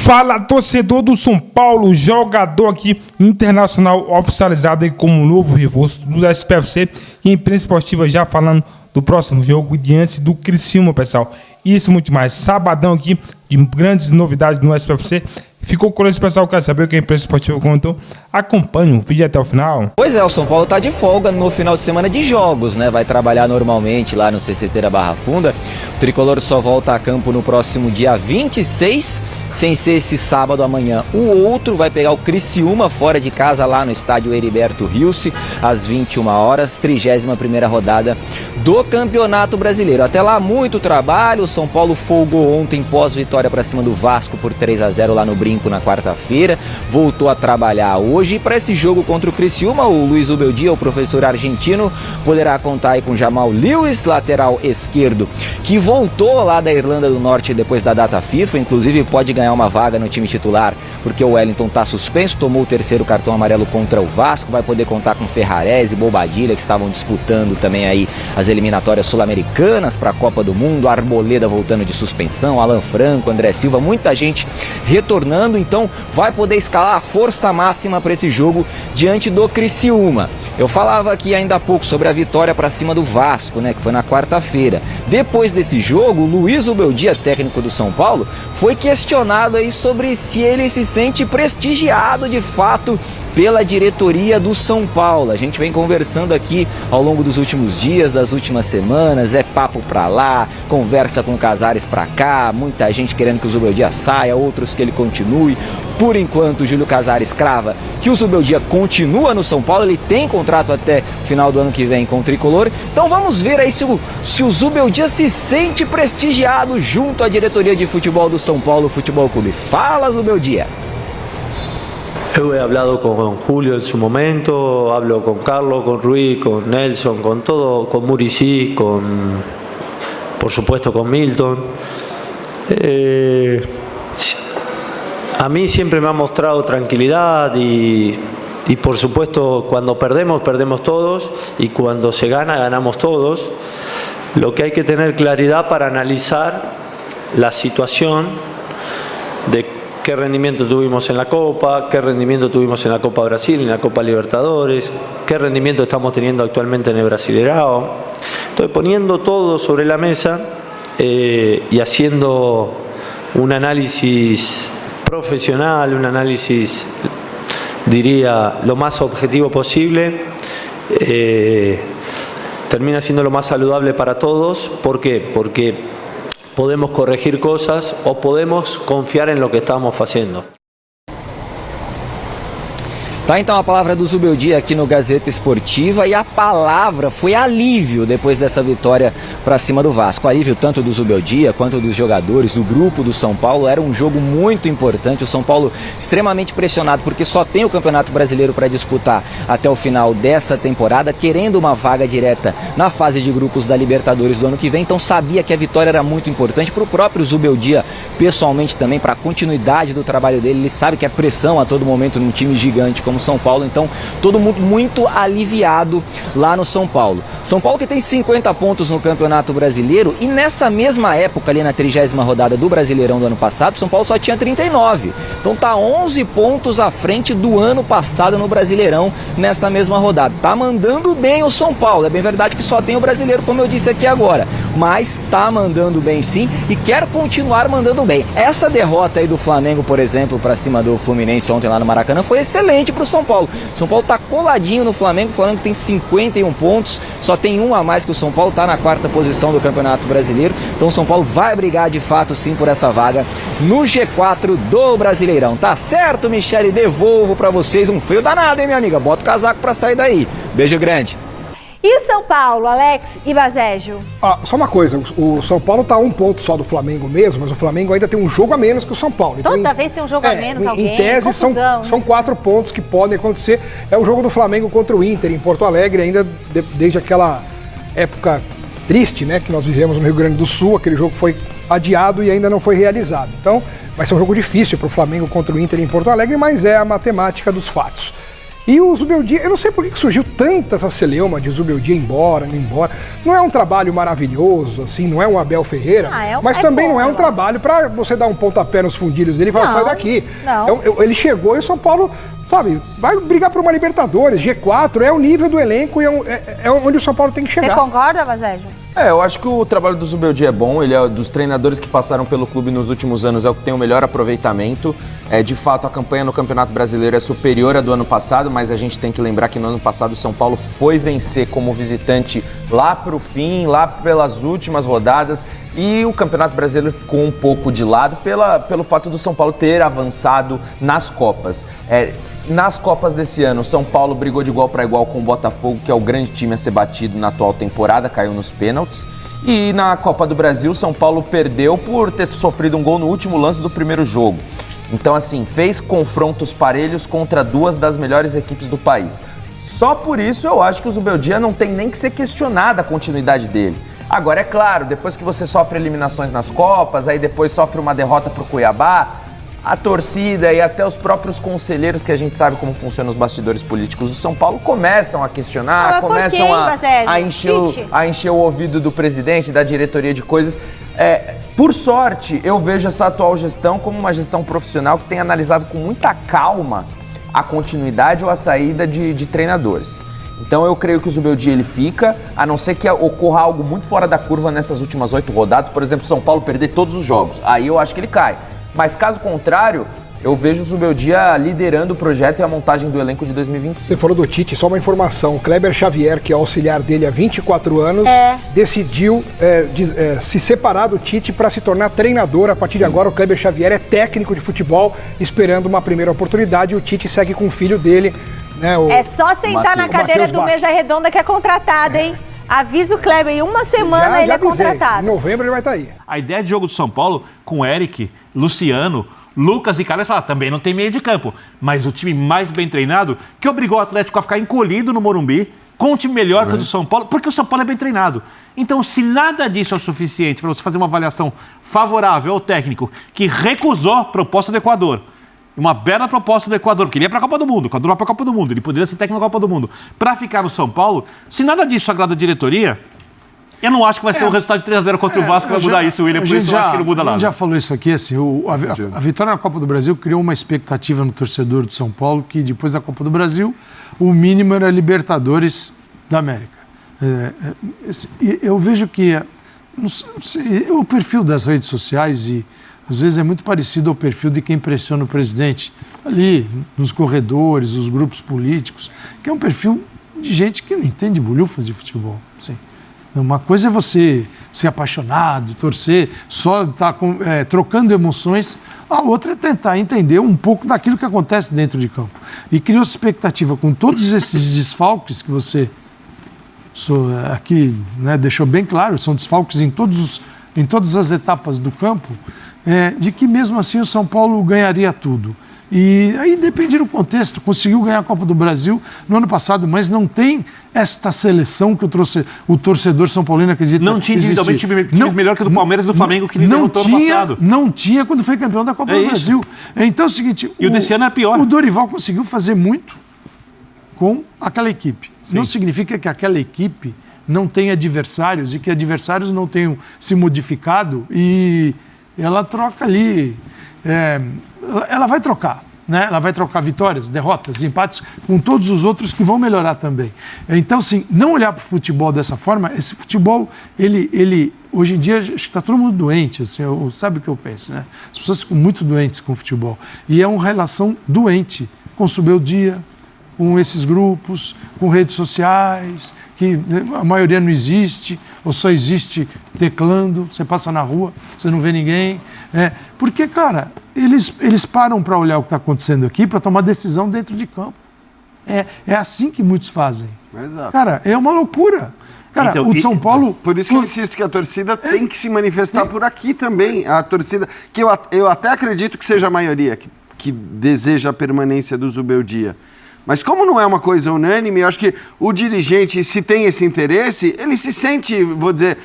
Fala, torcedor do São Paulo, jogador aqui internacional oficializado aí como novo reforço do SPFC e imprensa esportiva já falando do próximo jogo diante do Criciúma, pessoal. Isso e muito mais. Sabadão aqui de grandes novidades no SPFC. Ficou curioso, pessoal, quer saber o que a imprensa esportiva contou? Acompanhe o vídeo até o final. Pois é, o São Paulo tá de folga no final de semana de jogos, né? Vai trabalhar normalmente lá no CCT da Barra Funda. O Tricolor só volta a campo no próximo dia 26, sem ser esse sábado amanhã. O outro vai pegar o Criciúma fora de casa lá no estádio Heriberto Rilse, às 21 horas, 31ª rodada do Campeonato Brasileiro. Até lá, muito trabalho. O São Paulo folgou ontem pós-vitória para cima do Vasco por 3-0 lá no Brinco na quarta-feira. Voltou a trabalhar hoje. E para esse jogo contra o Criciúma, o Luiz Ubeldia, o professor argentino, poderá contar aí com Jamal Lewis, lateral esquerdo, que voltou lá da Irlanda do Norte depois da data FIFA. Inclusive pode ganhar uma vaga no time titular, porque o Wellington está suspenso, tomou o terceiro cartão amarelo contra o Vasco. Vai poder contar com Ferrarese e Bobadilla, que estavam disputando também aí as eliminatórias sul-americanas para a Copa do Mundo. Arboleda voltando de suspensão, Alan Franco, André Silva, muita gente retornando. Então vai poder escalar a força máxima para esse jogo diante do Criciúma. Eu falava aqui ainda há pouco sobre a vitória para cima do Vasco, né, que foi na quarta-feira. Depois desse jogo, o Luiz Ubeldia, técnico do São Paulo, foi questionado aí sobre se ele se sente prestigiado de fato pela diretoria do São Paulo. A gente vem conversando aqui ao longo dos últimos dias, das últimas semanas, é papo pra lá, conversa com o Casares pra cá, muita gente querendo que o Zubeldia saia, outros que ele continue. Por enquanto, o Júlio Casares crava que o Zubeldia continua no São Paulo, ele tem contrato até final do ano que vem com o Tricolor. Então vamos ver aí se o Zubeldia se sente prestigiado junto à diretoria de futebol do São Paulo Futebol Clube. Fala, Zubeldia! Yo he hablado con Julio en su momento, hablo con Carlos, con Rui, con Nelson, con todo, con Muricy, por supuesto con Milton. A mí siempre me ha mostrado tranquilidad y por supuesto cuando perdemos, perdemos todos y cuando se gana, ganamos todos. Lo que hay que tener claridad para analizar la situación de qué rendimiento tuvimos en la Copa, qué rendimiento tuvimos en la Copa Brasil, en la Copa Libertadores, qué rendimiento estamos teniendo actualmente en el Brasileirão. Entonces, poniendo todo sobre la mesa y haciendo un análisis profesional, un análisis, diría, lo más objetivo posible, termina siendo lo más saludable para todos. ¿Por qué? Porque podemos corregir cosas o podemos confiar en lo que estamos haciendo. Tá, então a palavra do Zubeldia aqui no Gazeta Esportiva, e a palavra foi alívio depois dessa vitória para cima do Vasco. Alívio tanto do Zubeldia quanto dos jogadores, do grupo do São Paulo. Era um jogo muito importante, o São Paulo extremamente pressionado porque só tem o Campeonato Brasileiro para disputar até o final dessa temporada, querendo uma vaga direta na fase de grupos da Libertadores do ano que vem. Então sabia que a vitória era muito importante para o próprio Zubeldia pessoalmente também, para a continuidade do trabalho dele. Ele sabe que é pressão a todo momento num time gigante como São Paulo, então todo mundo muito aliviado lá no São Paulo. São Paulo que tem 50 pontos no Campeonato Brasileiro, e nessa mesma época, ali na 30ª rodada do Brasileirão do ano passado, São Paulo só tinha 39. Então tá 11 pontos à frente do ano passado no Brasileirão nessa mesma rodada. Tá mandando bem o São Paulo. É bem verdade que só tem o Brasileiro, como eu disse aqui agora, mas tá mandando bem sim e quer continuar mandando bem. Essa derrota aí do Flamengo, por exemplo, para cima do Fluminense ontem lá no Maracanã, foi excelente pro São Paulo. São Paulo tá coladinho no Flamengo. O Flamengo tem 51 pontos, só tem um a mais que o São Paulo, tá na 4ª posição do Campeonato Brasileiro. Então o São Paulo vai brigar de fato sim por essa vaga no G4 do Brasileirão. Tá certo, Michele? Devolvo pra vocês. Um frio danado, hein, minha amiga? Bota o casaco pra sair daí. Beijo grande. E o São Paulo, Alex e Bazejo? Só uma coisa, o São Paulo está a um ponto só do Flamengo mesmo, mas o Flamengo ainda tem um jogo a menos que o São Paulo. Então, toda vez tem um jogo a menos, alguém. Em tese, são 4 pontos que podem acontecer. É o jogo do Flamengo contra o Inter em Porto Alegre, ainda desde aquela época triste, né, que nós vivemos no Rio Grande do Sul. Aquele jogo foi adiado e ainda não foi realizado. Então, vai ser um jogo difícil para o Flamengo contra o Inter em Porto Alegre, mas é a matemática dos fatos. E o Zubeldia, eu não sei por que surgiu tanta essa celeuma de Zubeldia ir embora, não ir embora. Não é um trabalho maravilhoso, assim, não é um Abel Ferreira, mas também não é um trabalho para você dar um pontapé nos fundilhos dele e falar, sai daqui. Ele chegou e o São Paulo, sabe, vai brigar por uma Libertadores, G4, é o nível do elenco e é onde o São Paulo tem que chegar. Você concorda, Bazejo? Eu acho que o trabalho do Zubeldia é bom, ele é dos treinadores que passaram pelo clube nos últimos anos, é o que tem o melhor aproveitamento. De fato, a campanha no Campeonato Brasileiro é superior à do ano passado, mas a gente tem que lembrar que no ano passado o São Paulo foi vencer como visitante lá pro fim, lá pelas últimas rodadas, e o Campeonato Brasileiro ficou um pouco de lado pelo fato do São Paulo ter avançado nas Copas. Nas Copas desse ano, o São Paulo brigou de igual para igual com o Botafogo, que é o grande time a ser batido na atual temporada, caiu nos pênaltis. E na Copa do Brasil, o São Paulo perdeu por ter sofrido um gol no último lance do primeiro jogo. Então, assim, fez confrontos parelhos contra duas das melhores equipes do país. Só por isso eu acho que o Zubeldia não tem nem que ser questionada a continuidade dele. Agora, é claro, depois que você sofre eliminações nas Copas, aí depois sofre uma derrota pro Cuiabá, a torcida e até os próprios conselheiros, que a gente sabe como funcionam os bastidores políticos do São Paulo, começam a questionar, começam a encher o ouvido do presidente, da diretoria de coisas. Por sorte, eu vejo essa atual gestão como uma gestão profissional que tem analisado com muita calma a continuidade ou a saída de treinadores. Então eu creio que o Zubeldia ele fica, a não ser que ocorra algo muito fora da curva nessas últimas 8 rodadas, por exemplo, o São Paulo perder todos os jogos, aí eu acho que ele cai. Mas caso contrário, eu vejo o Zubeldia liderando o projeto e a montagem do elenco de 2025. Você falou do Tite, só uma informação. O Kleber Xavier, que é auxiliar dele há 24 anos, decidiu se separar do Tite para se tornar treinador. A partir de agora, o Kleber Xavier é técnico de futebol, esperando uma primeira oportunidade. E o Tite segue com o filho dele. Né, é só sentar na cadeira do Mesa Redonda que é contratado, hein? Avisa o Kleber, em uma semana ele é contratado. Em novembro ele vai estar aí. A ideia de jogo do São Paulo com Eric, Luciano, Lucas e Carlos também não tem meio de campo, mas o time mais bem treinado que obrigou o Atlético a ficar encolhido no Morumbi com um time melhor que o do São Paulo, porque o São Paulo é bem treinado. Então, se nada disso é o suficiente para você fazer uma avaliação favorável ao técnico que recusou a proposta do Equador, uma bela proposta do Equador, porque ele ia para a Copa do Mundo, o Equador vai para a Copa do Mundo, ele poderia ser técnico da Copa do Mundo, para ficar no São Paulo, se nada disso agrada a diretoria, eu não acho que vai ser um resultado de 3-0 contra o Vasco que vai mudar isso, William, por isso eu acho que não muda nada. A gente já falou isso aqui, assim, a vitória na Copa do Brasil criou uma expectativa no torcedor do São Paulo que depois da Copa do Brasil, o mínimo era Libertadores da América. Eu vejo que o perfil das redes sociais e às vezes é muito parecido ao perfil de quem pressiona o presidente ali nos corredores, os grupos políticos, que é um perfil de gente que não entende bolhufas de futebol. Assim. Uma coisa é você ser apaixonado, torcer, só estar trocando emoções. A outra é tentar entender um pouco daquilo que acontece dentro de campo. E criou expectativa com todos esses desfalques que você aqui deixou bem claro, são desfalques em todas as etapas do campo, de que mesmo assim o São Paulo ganharia tudo. E aí depende do contexto, conseguiu ganhar a Copa do Brasil no ano passado, mas não tem esta seleção que o torcedor São Paulino acredita. Não tinha individualmente time melhor que o do Palmeiras e do Flamengo que não tinha ano passado. Não tinha quando foi campeão da Copa do Brasil. Então é o seguinte... E o desse ano é pior. O Dorival conseguiu fazer muito com aquela equipe. Sim. Não significa que aquela equipe não tenha adversários e que adversários não tenham se modificado e ela troca ali... ela vai trocar, né? Ela vai trocar vitórias, derrotas, empates com todos os outros que vão melhorar também. Então, assim, não olhar para o futebol dessa forma, esse futebol, ele hoje em dia, acho que está todo mundo doente, assim, sabe o que eu penso, né? As pessoas ficam muito doentes com o futebol. E é uma relação doente com o Zubeldia, com esses grupos, com redes sociais, que a maioria não existe, ou só existe teclando, você passa na rua, você não vê ninguém. Porque, cara, eles param para olhar o que está acontecendo aqui, para tomar decisão dentro de campo. É assim que muitos fazem. Exato. Cara, é uma loucura. Cara, então, o São Paulo... Por isso que eu insisto que a torcida tem que se manifestar por aqui também. A torcida, que eu até acredito que seja a maioria que deseja a permanência do Zubeldia. Mas como não é uma coisa unânime, eu acho que o dirigente, se tem esse interesse, ele se sente, vou dizer,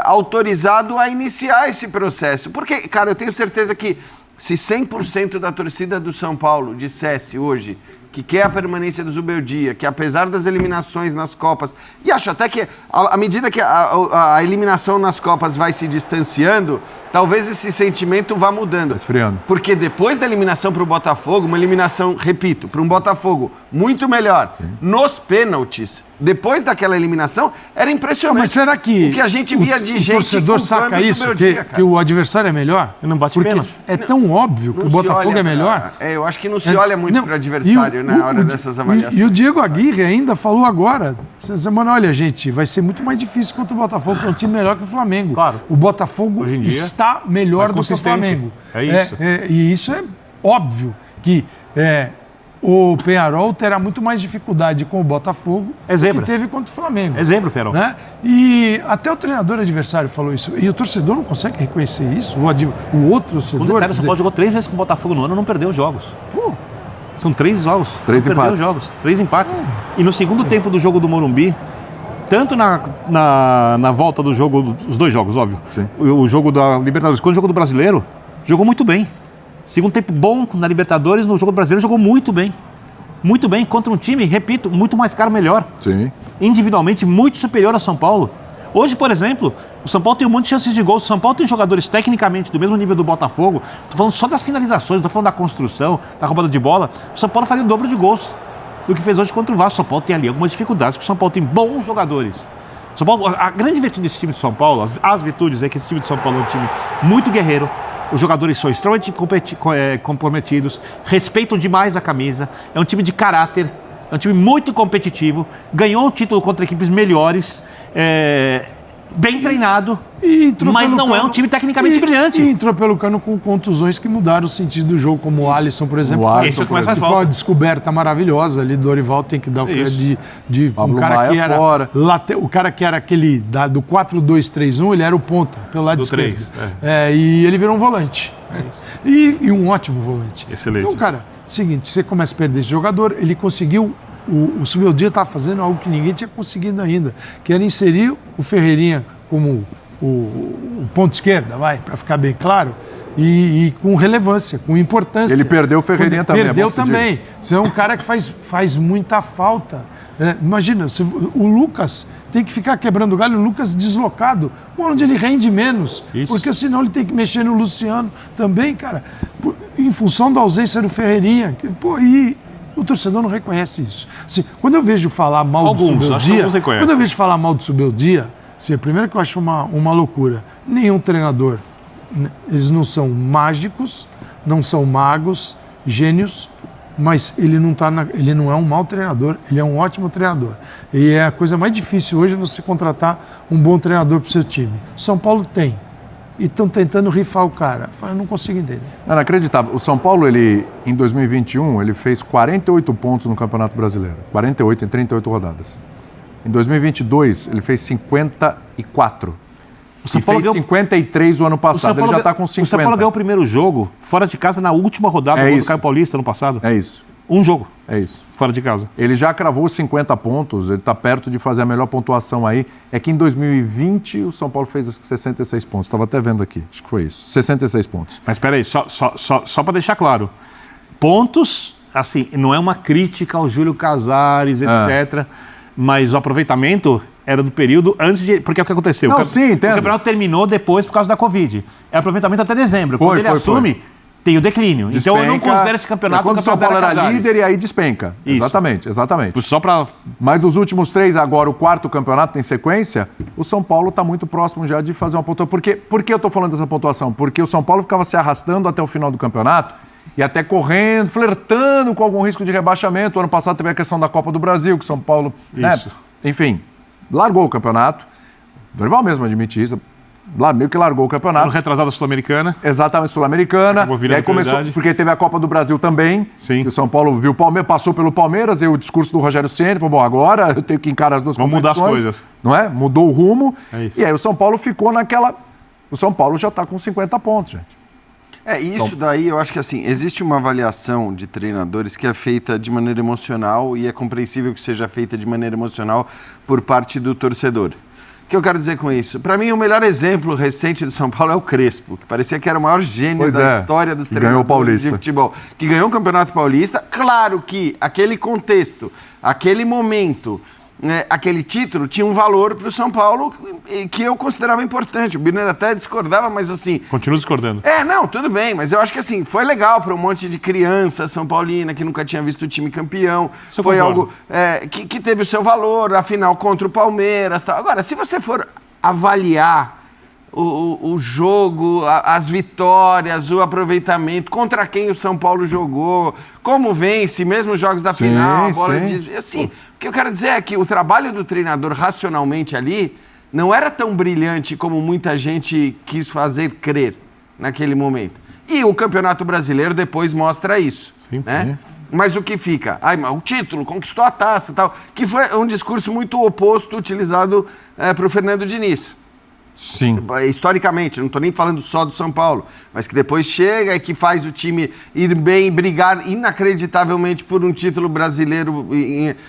autorizado a iniciar esse processo. Porque, cara, eu tenho certeza que se 100% da torcida do São Paulo dissesse hoje que quer a permanência do Zubeldia, que apesar das eliminações nas Copas, e acho até que à medida que a eliminação nas Copas vai se distanciando, talvez esse sentimento vá mudando. Esfriando. Porque depois da eliminação para o Botafogo, uma eliminação, repito, para um Botafogo muito melhor, nos pênaltis, depois daquela eliminação, era impressionante. Mas será que o que a gente via de gente o torcedor saca isso, que o adversário é melhor? Ele não bate Porque pênalti. é tão óbvio que o Botafogo é melhor. Eu acho que não se olha muito para o adversário na hora dessas avaliações. E o Diego Aguirre ainda falou agora, essa semana, olha, gente, vai ser muito mais difícil contra o Botafogo, que é um time melhor que o Flamengo. Claro. O Botafogo Hoje em dia, está melhor do que o Flamengo. É isso. E isso é óbvio que o Peñarol terá muito mais dificuldade com o Botafogo do que teve contra o Flamengo. Exemplo, Peñarol. Né? E até o treinador adversário falou isso. E o torcedor não consegue reconhecer isso. O outro torcedor... O São Paulo jogou 3 vezes com o Botafogo no ano e não perdeu os jogos. São 3 jogos. 3 não empates. Perdeu os jogos. 3 empates. E no segundo tempo do jogo do Morumbi, tanto na volta do jogo, os 2 jogos, óbvio. Sim. O jogo da Libertadores, quando o jogo do Brasileiro, jogou muito bem. Segundo tempo bom na Libertadores, no jogo do Brasileiro jogou muito bem. Muito bem, contra um time, repito, muito mais caro, melhor. Sim. Individualmente, muito superior ao São Paulo. Hoje, por exemplo, o São Paulo tem um monte de chances de gol. O São Paulo tem jogadores tecnicamente do mesmo nível do Botafogo. Estou falando só das finalizações, estou falando da construção, da roubada de bola. O São Paulo faria o dobro de gols do que fez hoje contra o Vasco. O São Paulo tem ali algumas dificuldades, porque o São Paulo tem bons jogadores. São Paulo, a grande virtude desse time de São Paulo, as virtudes é que esse time de São Paulo é um time muito guerreiro. Os jogadores são extremamente comprometidos, respeitam demais a camisa, é um time de caráter, é um time muito competitivo, ganhou o título contra equipes melhores, bem treinado, mas não é um time tecnicamente brilhante. E entrou pelo cano com contusões que mudaram o sentido do jogo, como o Alisson, por exemplo. Isso que faz foi uma descoberta maravilhosa ali. Dorival tem que dar o crédito de um cara que era fora. O cara que era aquele do 4-2-3-1, ele era o ponta, pelo lado Do esquerdo. 3, e ele virou um volante. E um ótimo volante. Excelente. Então, cara, seguinte, você começa a perder esse jogador, ele conseguiu. O Zubeldia estava fazendo algo que ninguém tinha conseguido ainda, que era inserir o Ferreirinha como o ponto esquerda, para ficar bem claro, e com relevância, com importância. Ele perdeu o Ferreirinha também. Perdeu também. Você é um cara que faz muita falta. Imagina, o Lucas tem que ficar quebrando galho, o Lucas deslocado, onde ele rende menos. Isso. Porque senão ele tem que mexer no Luciano também, cara, em função da ausência do Ferreirinha. E o torcedor não reconhece isso. Assim, quando eu vejo falar mal do Zubeldia, primeiro que eu acho uma loucura. Nenhum treinador, eles não são mágicos, não são magos, gênios, mas ele não é um mau treinador, ele é um ótimo treinador. E é a coisa mais difícil hoje você contratar um bom treinador para o seu time. São Paulo tem. E estão tentando rifar o cara. Eu não consigo entender. É inacreditável. O São Paulo, em 2021, ele fez 48 pontos no Campeonato Brasileiro. 48 em 38 rodadas. Em 2022, ele fez 54. O São Paulo fez 53 o ano passado. Ele já está com 50. O São Paulo ganhou o primeiro jogo fora de casa na última rodada do Caio Paulista ano passado. É isso. Um jogo. É isso. Fora de casa. Ele já cravou 50 pontos, ele está perto de fazer a melhor pontuação aí. É que em 2020 o São Paulo fez 66 pontos. Estava até vendo aqui, acho que foi isso. 66 pontos. Mas espera aí, só para deixar claro. Pontos, assim, não é uma crítica ao Júlio Casares, etc. Mas o aproveitamento era do período antes de... Porque é o que aconteceu. Não, sim, entendo. O campeonato terminou depois por causa da Covid. É aproveitamento até dezembro. Quando ele assume... Tem o declínio. Despenca, então eu não considero esse campeonato quando o São Paulo era Casares. líder e aí despenca. Isso. Exatamente. Só para... Mas dos últimos 3, agora o 4º campeonato em sequência, o São Paulo está muito próximo já de fazer uma pontuação. Por que eu estou falando dessa pontuação? Porque o São Paulo ficava se arrastando até o final do campeonato e até correndo, flertando com algum risco de rebaixamento. O ano passado teve a questão da Copa do Brasil, que o São Paulo... Enfim, largou o campeonato. Dorival mesmo admite isso. Lá meio que largou o campeonato. No retrasado Sul-Americana. Exatamente, Sul-Americana. E aí começou, porque teve a Copa do Brasil também. Sim. Que o São Paulo viu o Palmeiras, passou pelo Palmeiras, e o discurso do Rogério Ceni falou: bom, agora eu tenho que encarar as duas competições. Vamos mudar as coisas. Não é? Mudou o rumo. É isso. E aí o São Paulo ficou naquela... O São Paulo já está com 50 pontos, gente. Isso daí, eu acho que assim, existe uma avaliação de treinadores que é feita de maneira emocional e é compreensível que seja feita de maneira emocional por parte do torcedor. que eu quero dizer com isso? Para mim, o melhor exemplo recente do São Paulo é o Crespo, que parecia que era o maior gênio da história dos treinadores de futebol, que ganhou o Campeonato Paulista. Claro que aquele contexto, aquele momento, aquele título tinha um valor para o São Paulo que eu considerava importante. O Birner até discordava, mas assim... Continua discordando. Não, tudo bem, mas eu acho que assim, foi legal para um monte de criança São Paulina que nunca tinha visto o time campeão. Foi algo que teve o seu valor, afinal, contra o Palmeiras. Tal. Agora, se você for avaliar o jogo, as vitórias, o aproveitamento, contra quem o São Paulo jogou, como vence, mesmo os jogos da final, a bola de... Assim, o que eu quero dizer é que o trabalho do treinador racionalmente ali não era tão brilhante como muita gente quis fazer crer naquele momento. E o Campeonato Brasileiro depois mostra isso. Sim, né? Mas o que fica? Mas o título, conquistou a taça e tal, que foi um discurso muito oposto utilizado para o Fernando Diniz. Sim. Historicamente, não estou nem falando só do São Paulo, mas que depois chega e que faz o time ir bem, brigar inacreditavelmente por um título brasileiro,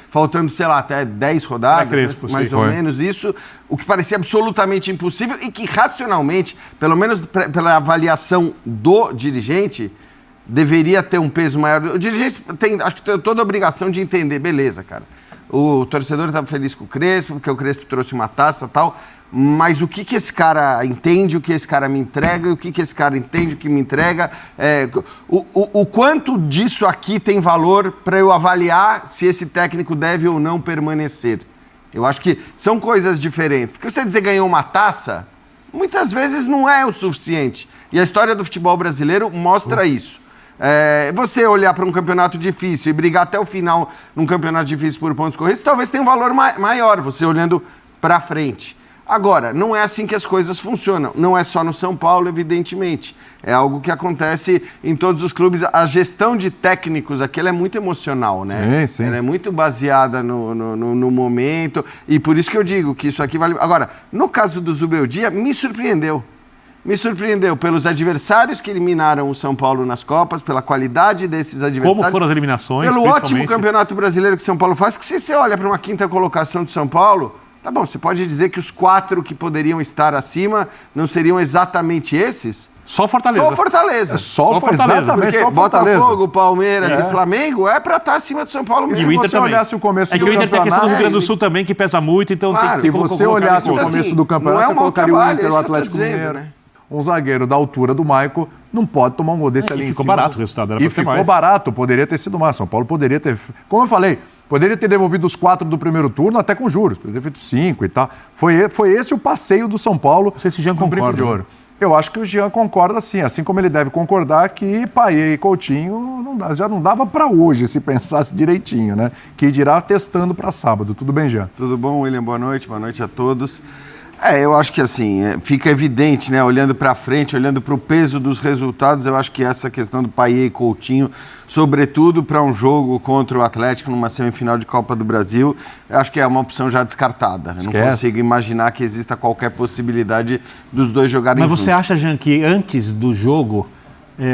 faltando, sei lá, até 10 rodadas, mais ou menos isso, o que parecia absolutamente impossível e que racionalmente, pelo menos pela avaliação do dirigente, deveria ter um peso maior. O dirigente acho que tem toda a obrigação de entender, beleza, cara. O torcedor estava feliz com o Crespo, porque o Crespo trouxe uma taça e tal, mas o que esse cara entende, o que esse cara me entrega, e o que esse cara entende, o que me entrega, o quanto disso aqui tem valor para eu avaliar se esse técnico deve ou não permanecer. Eu acho que são coisas diferentes. Porque você dizer ganhou uma taça, muitas vezes não é o suficiente. E a história do futebol brasileiro mostra isso. Você olhar para um campeonato difícil e brigar até o final num campeonato difícil por pontos corridos, talvez tenha um valor maior, você olhando para frente. Agora, não é assim que as coisas funcionam. Não é só no São Paulo, evidentemente. É algo que acontece em todos os clubes. A gestão de técnicos aqui ela é muito emocional, né? Sim. Ela é muito baseada no momento. E por isso que eu digo que isso aqui vale... Agora, no caso do Zubeldia, me surpreendeu. Me surpreendeu pelos adversários que eliminaram o São Paulo nas Copas, pela qualidade desses adversários. Como foram as eliminações, pelo ótimo campeonato brasileiro que o São Paulo faz. Porque se você olha para uma quinta colocação do São Paulo... Tá bom, você pode dizer que os 4 que poderiam estar acima não seriam exatamente esses? Só Fortaleza. Só Fortaleza. Só Fortaleza. Porque só Botafogo, Palmeiras e Flamengo é para estar acima do São Paulo mesmo. E o Inter se você olhasse o começo do campeonato... É que o Inter tem a questão do Rio Grande do Sul Sul também, que pesa muito, então tem que se você olhasse o começo do campeonato, você colocaria o Inter, o Atlético Mineiro. Né? Um zagueiro da altura do Maico não pode tomar um gol desse ali em cima. E ficou barato o resultado, era pra ser mais. Ficou barato, poderia ter sido mais. São Paulo poderia ter... Como eu falei, poderia ter devolvido os 4 do primeiro turno até com juros, poderia ter feito 5 e tal. Foi esse o passeio do São Paulo. Não sei se o Jean concorda. De ouro. Eu acho que o Jean concorda assim como ele deve concordar que Payet e Coutinho já não dava para hoje se pensasse direitinho, né? Que dirá testando para sábado. Tudo bem, Jean? Tudo bom, William? Boa noite a todos. Eu acho que assim, fica evidente, né? Olhando para frente, olhando para o peso dos resultados, eu acho que essa questão do Payet e Coutinho, sobretudo para um jogo contra o Atlético numa semifinal de Copa do Brasil, eu acho que é uma opção já descartada. Eu não consigo imaginar que exista qualquer possibilidade dos dois jogarem juntos. Mas você acha, Jean, que antes do jogo...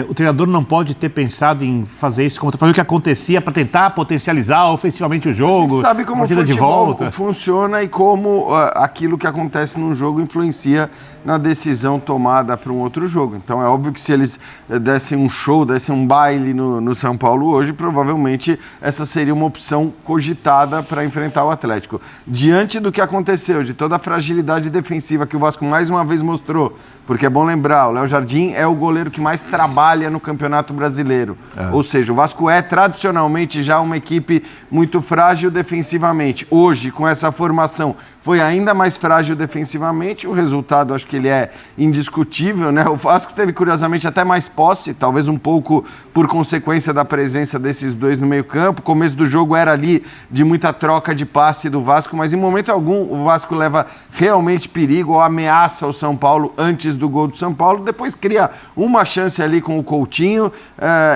o treinador não pode ter pensado em fazer isso, fazer o que acontecia para tentar potencializar ofensivamente o jogo? A gente sabe como o futebol funciona e como aquilo que acontece num jogo influencia na decisão tomada para um outro jogo. Então é óbvio que se eles dessem um show, dessem um baile no São Paulo hoje, provavelmente essa seria uma opção cogitada para enfrentar o Atlético. Diante do que aconteceu, de toda a fragilidade defensiva que o Vasco mais uma vez mostrou, porque é bom lembrar, o Léo Jardim é o goleiro que mais trabalha no Campeonato Brasileiro. Ou seja, o Vasco é tradicionalmente já uma equipe muito frágil defensivamente. Hoje, com essa formação, foi ainda mais frágil defensivamente. O resultado, acho que ele é indiscutível, né? O Vasco teve, curiosamente, até mais posse, talvez um pouco por consequência da presença desses dois no meio-campo. O começo do jogo era ali de muita troca de passe do Vasco, mas em momento algum o Vasco leva realmente perigo ou ameaça o São Paulo antes do gol do São Paulo. Depois cria uma chance ali com o Coutinho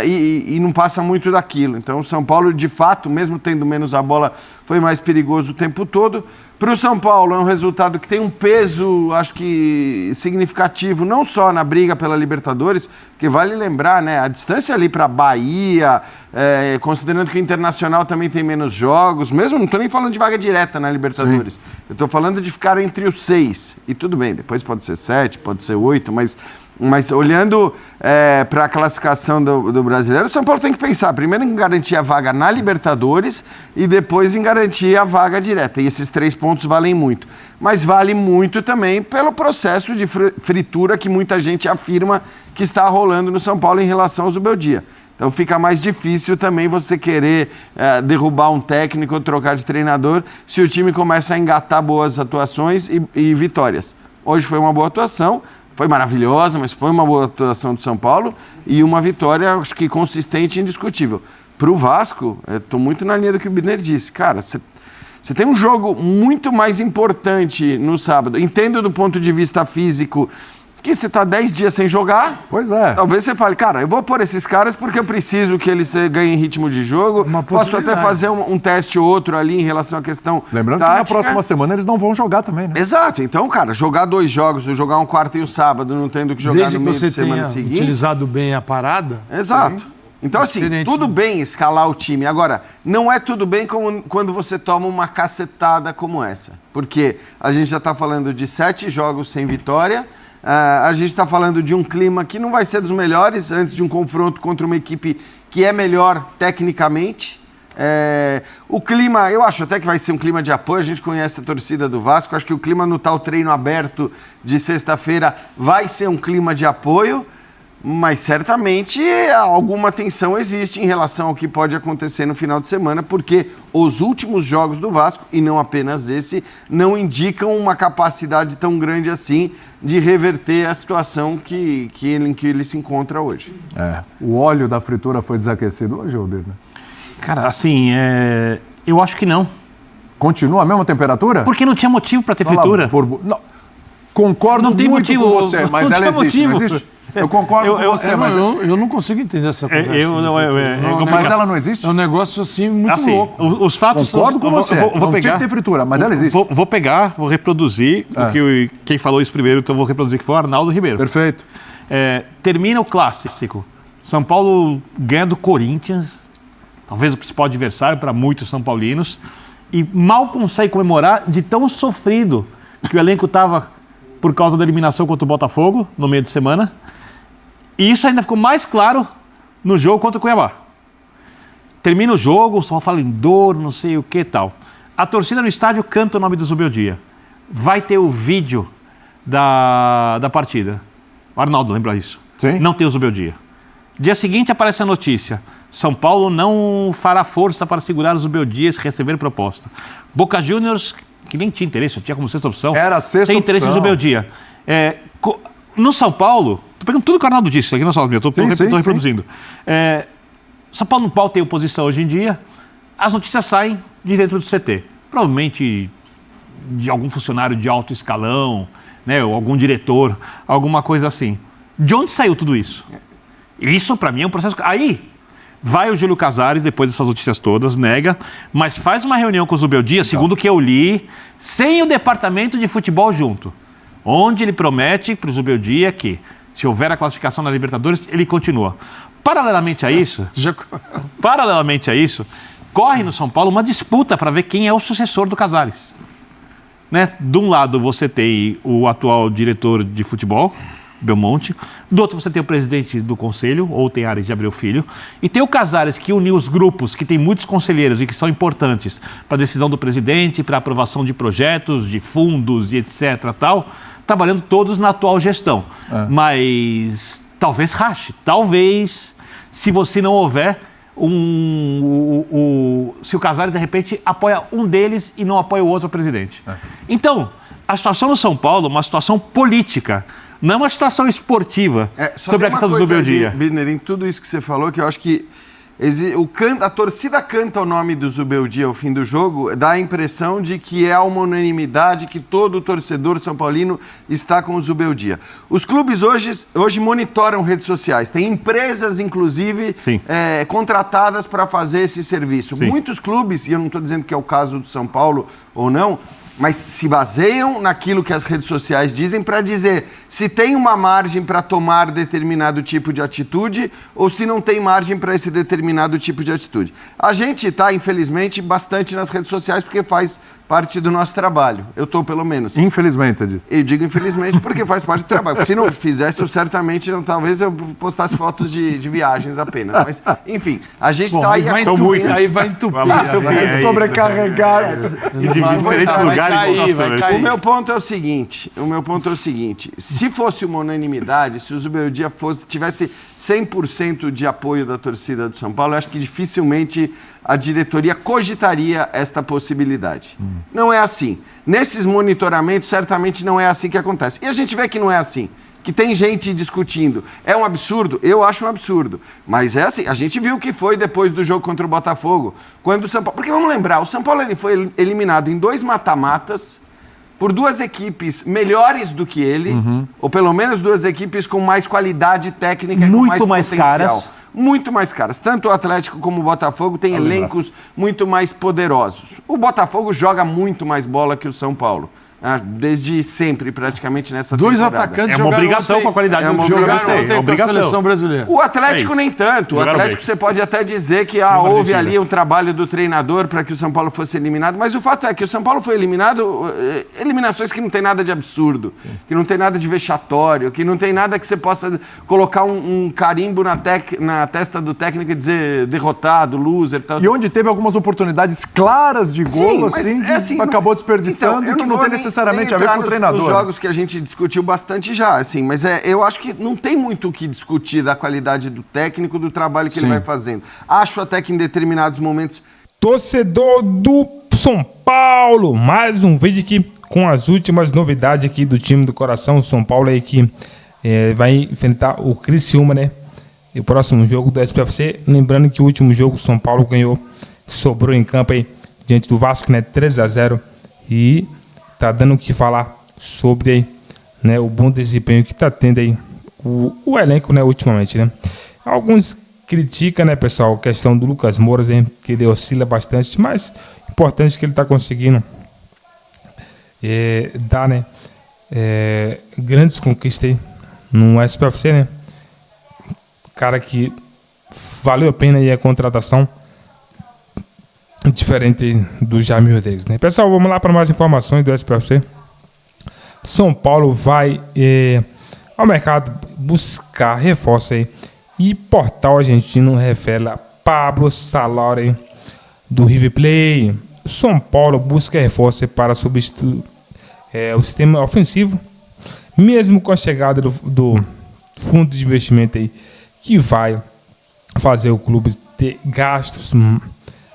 e não passa muito daquilo. Então o São Paulo, de fato, mesmo tendo menos a bola, foi mais perigoso o tempo todo. Para o São Paulo é um resultado que tem um peso, acho que significativo, não só na briga pela Libertadores, porque vale lembrar, né, a distância ali para Bahia, considerando que o Internacional também tem menos jogos, mesmo não estou nem falando de vaga direta na Libertadores, eu estou falando de ficar entre os 6, e tudo bem, depois pode ser 7, pode ser 8, mas olhando para a classificação do brasileiro, o São Paulo tem que pensar primeiro em garantir a vaga na Libertadores e depois em garantir a vaga direta. E esses 3 pontos valem muito. Mas vale muito também pelo processo de fritura que muita gente afirma que está rolando no São Paulo em relação ao Zubeldia. Então fica mais difícil também você querer derrubar um técnico ou trocar de treinador se o time começa a engatar boas atuações e vitórias. Hoje foi uma boa atuação. Foi maravilhosa, mas foi uma boa atuação do São Paulo e uma vitória, acho que consistente e indiscutível. Para o Vasco, estou muito na linha do que o Birner disse. Cara, você tem um jogo muito mais importante no sábado. Entendo do ponto de vista físico que você está 10 dias sem jogar. Pois é. Talvez você fale, cara, eu vou pôr esses caras porque eu preciso que eles ganhem ritmo de jogo. Posso até fazer um teste ou outro ali em relação à questão Lembrando tática. que na próxima semana eles não vão jogar também, né? Exato. Então, cara, jogar 2 jogos, jogar um quarto e um sábado, não tendo que jogar Desde no meio de semana seguinte. Desde que você tenha utilizado bem a parada. Exato. Então, assim, tudo bem escalar o time. Agora, não é tudo bem quando você toma uma cacetada como essa. Porque a gente já está falando de 7 jogos sem vitória. A gente está falando de um clima que não vai ser dos melhores antes de um confronto contra uma equipe que é melhor tecnicamente. O clima, eu acho até que vai ser um clima de apoio. A gente conhece a torcida do Vasco. Acho que o clima no tal treino aberto de sexta-feira vai ser um clima de apoio. Mas certamente alguma tensão existe em relação ao que pode acontecer no final de semana, porque os últimos jogos do Vasco, e não apenas esse, não indicam uma capacidade tão grande assim de reverter a situação em que ele se encontra hoje. O óleo da fritura foi desaquecido hoje, Birner? Cara, assim, eu acho que não. Continua a mesma temperatura? Porque não tinha motivo para ter fritura. Não, concordo não tem muito motivo, com você, mas ela existe, não existe? Eu concordo com você, mas... Eu não consigo entender essa conversa. Mas ela não existe? É um negócio assim muito louco. Os fatos... Concordo com você. Vou pegar, tinha que ter fritura, mas ela existe. Vou pegar, vou reproduzir quem falou isso primeiro, então vou reproduzir, que foi o Arnaldo Ribeiro. Perfeito. Termina o clássico. São Paulo ganha do Corinthians, talvez o principal adversário para muitos são paulinos, e mal consegue comemorar de tão sofrido que o elenco estava por causa da eliminação contra o Botafogo no meio de semana. E isso ainda ficou mais claro no jogo contra o Cuiabá. Termina o jogo, o São Paulo fala em dor, não sei o que e tal. A torcida no estádio canta o nome do Zubeldia. Vai ter o vídeo da partida. O Arnaldo lembra isso. Sim. Não tem o Zubeldia. Dia seguinte aparece a notícia. São Paulo não fará força para segurar o Zubeldia se receber proposta. Boca Juniors, que nem tinha interesse, tinha como sexta opção. Era a sexta tem interesse opção. no Zubeldia. No São Paulo, estou pegando tudo que o Arnaldo disse, isso aqui não é só meu, estou reproduzindo. São Paulo no pau tem oposição hoje em dia, as notícias saem de dentro do CT. Provavelmente de algum funcionário de alto escalão, né, ou algum diretor, alguma coisa assim. De onde saiu tudo isso? Isso, para mim, é um processo... Aí, vai o Júlio Casares, depois dessas notícias todas, nega, mas faz uma reunião com o Zubeldia, segundo o que eu li, sem o departamento de futebol junto. Onde ele promete para o Zubeldia que, se houver a classificação na Libertadores, ele continua. Paralelamente a isso, corre no São Paulo uma disputa para ver quem é o sucessor do Casares. Né? De um lado você tem o atual diretor de futebol, Belmonte, do outro você tem o presidente do conselho, ou tem Ares de Abreu Filho, e tem o Casares que uniu os grupos, que tem muitos conselheiros e que são importantes para a decisão do presidente, para a aprovação de projetos, de fundos e etc. tal, trabalhando todos na atual gestão. Mas talvez rache, talvez, se você não houver se o Casares de repente apoia um deles e não apoia o outro presidente. Então, a situação no São Paulo é uma situação política, não é uma situação esportiva sobre a questão do Zubeldia. Birner, em tudo isso que você falou, que eu acho que a torcida canta o nome do Zubeldia ao fim do jogo, dá a impressão de que é uma unanimidade, que todo torcedor são paulino está com o Zubeldia. Os clubes hoje monitoram redes sociais, tem empresas, inclusive, contratadas para fazer esse serviço. Sim. Muitos clubes, e eu não estou dizendo que é o caso do São Paulo ou não, mas se baseiam naquilo que as redes sociais dizem para dizer se tem uma margem para tomar determinado tipo de atitude ou se não tem margem para esse determinado tipo de atitude. A gente está, infelizmente, bastante nas redes sociais porque faz parte do nosso trabalho. Eu estou, pelo menos. Infelizmente, você disse. Eu digo infelizmente porque faz parte do trabalho. Porque se não fizesse, eu certamente, talvez eu postasse fotos de viagens apenas. Mas, enfim, a gente está aí... Aí vai entupir. Sobrecarregado. E de diferentes lugares. O meu ponto é o seguinte, se fosse uma unanimidade, se o Zubeldia tivesse 100% de apoio da torcida do São Paulo, eu acho que dificilmente a diretoria cogitaria esta possibilidade. Não é assim. Nesses monitoramentos, certamente não é assim que acontece. E a gente vê que não é assim. Que tem gente discutindo. É um absurdo? Eu acho um absurdo. Mas é assim, a gente viu o que foi depois do jogo contra o Botafogo. Quando o São Paulo... Porque vamos lembrar, o São Paulo ele foi eliminado em 2 mata-matas por 2 equipes melhores do que ele, ou pelo menos 2 equipes com mais qualidade técnica e com mais potencial. Caras. Muito mais caras. Tanto o Atlético como o Botafogo têm elencos muito mais poderosos. O Botafogo joga muito mais bola que o São Paulo. Desde sempre, praticamente, nessa temporada. 2 atacantes É uma obrigação com a qualidade do jogo. É obrigação. Seleção brasileira. O Atlético nem tanto. O Atlético você pode até dizer que houve ali um trabalho do treinador para que o São Paulo fosse eliminado, mas o fato é que o São Paulo foi eliminado, eliminações que não tem nada de absurdo, que não tem nada de vexatório, que não tem nada que você possa colocar um carimbo na testa do técnico e dizer derrotado, loser. Tal. E onde teve algumas oportunidades claras de gol, assim, acabou desperdiçando, então, que não tem necessariamente a ver com o treinador. Nos jogos que a gente discutiu bastante já, assim, mas eu acho que não tem muito o que discutir da qualidade do técnico, do trabalho que ele vai fazendo. Acho até que em determinados momentos... Torcedor do São Paulo, mais um vídeo aqui com as últimas novidades aqui do time do coração. O São Paulo aí que vai enfrentar o Criciúma, né? E o próximo jogo do SPFC. Lembrando que o último jogo o São Paulo ganhou, sobrou em campo aí diante do Vasco, né? 3-0. E tá dando o que falar sobre aí, né, o bom desempenho que tá tendo aí o elenco, né, ultimamente, né. Alguns criticam, né, pessoal, a questão do Lucas Moura, hein, que ele oscila bastante, mas importante que ele tá conseguindo dar, né, grandes conquistas aí no SPFC, né. Cara que valeu a pena aí a contratação, diferente do Jamil Rodrigues, né? Pessoal, vamos lá para mais informações do SPFC. São Paulo vai ao mercado buscar reforço aí. E portal argentino revela Pablo Salari do River Plate. São Paulo busca reforço para substituir o sistema ofensivo, mesmo com a chegada do fundo de investimento aí, que vai fazer o clube ter gastos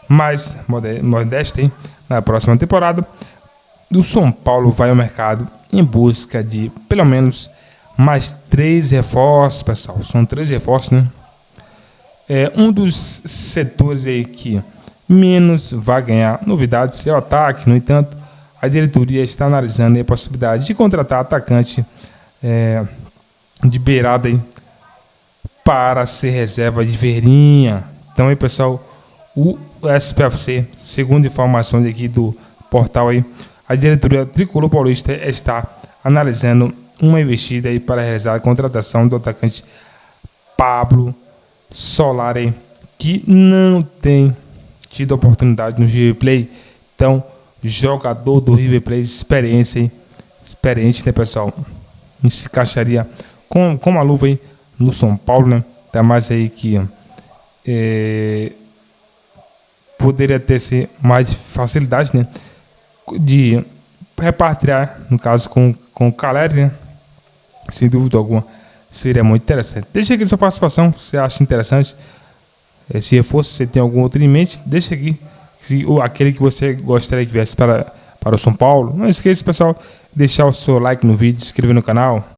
mais modesto na próxima temporada. O São Paulo vai ao mercado em busca de pelo menos mais 3 reforços, pessoal. São 3 reforços, né? Um dos setores aí que menos vai ganhar novidades é o ataque. No entanto, a diretoria está analisando a possibilidade de contratar atacante de beirada aí para ser reserva de Verinha. Então aí, pessoal, o SPFC, segundo informações aqui do portal aí, a diretoria tricolor paulista está analisando uma investida aí para realizar a contratação do atacante Pablo Solari, que não tem tido oportunidade no River Plate. Então, jogador do River Plate, experiente, né, pessoal? Se encaixaria com a luva aí no São Paulo, né? Tá mais aí que poderia ter mais facilidade, né, de repatriar, no caso com o Caleri, né? Sem dúvida alguma, seria muito interessante. Deixa aqui sua participação, se você acha interessante. Se reforço, se você tem algum outro em mente, deixa aqui aquele que você gostaria que viesse para o São Paulo. Não esqueça, pessoal, deixar o seu like no vídeo, se inscrever no canal.